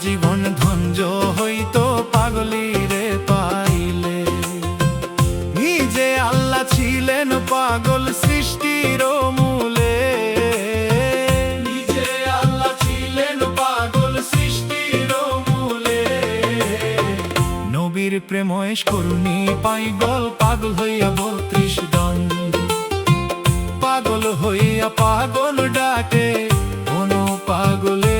জীবন ধঞ্জ হইতো পাগলিরে পাইলে। নিজে আল্লাহ ছিলেন পাগল সৃষ্টির মূলে, নিজে আল্লাহ ছিলেন পাগল সৃষ্টির মূলে। নবীর প্রেময়েশ করুণী পাইগল, পাগল হইয়া ৩২ জন, পাগল হইয়া পাগল ডাকে কোন পাগলে।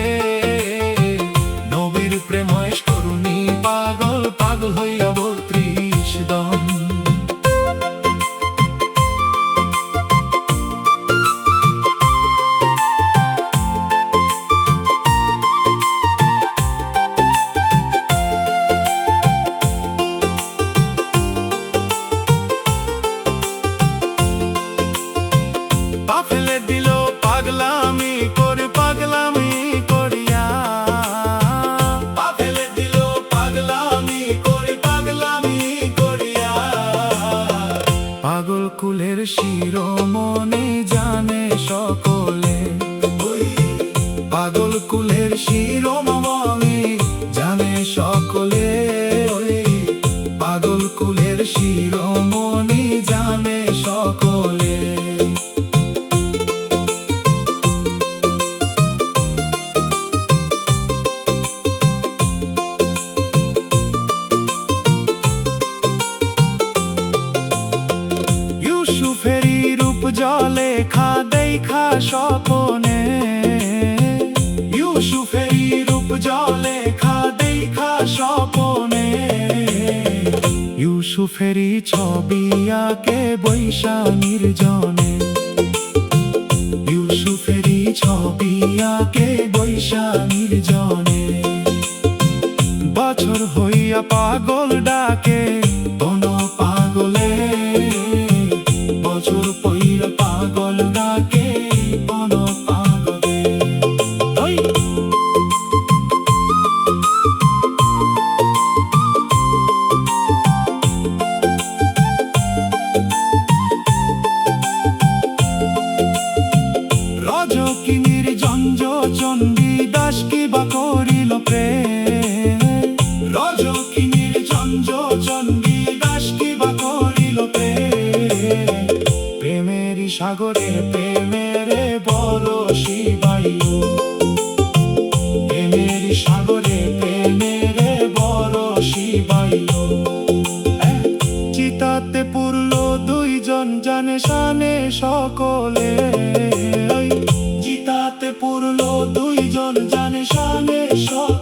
নবীর প্রেময়েশ করুণী পাগল, পাগল হইয়া ৩২ জন। পা ফেলে দিল পাগলামি করে, পাগলামি করিয়া, পা ফেলে দিল পাগলামি করে, পাগলামি করিয়া। পাগল কুলের শিরোমণি জানে সকলে, পাগল কুলের শিরোমণি জানে সকলে, পাগল কুলের শিরোমণি জানে সকলে। ইউসুফেরই রূপ জলে খা দেখা স্বপনে, ইউসুফেরই রূপ জলে খা দেখা স্বপনে। ইউসুফেরই ছবি আঁকে বৈশা নির্জনে, ইউসুফেরই ছবি আঁকে বৈশা নির্জনে। বছর হইয়া পাগল ডাকে কোন পাগলে, বছর পইরা পাগল ডাকে কোন পাগলে। রজকিনীর জঞ্জ চণ্ডী দাস কিবা করিল প্রেম, রজকিনীর জঞ্জ চণ্ডী দাস কিবা করিল প্রেম। প্রেমের সাগরে প্রেমের বরশি বাইল, প্রেমের সাগরে প্রেমের বরশি বাইল। চিতাতে পুরল ২ জন জানে শানে সকলে, চিতাতে পুরল ২ জন জানে শানে সকলে।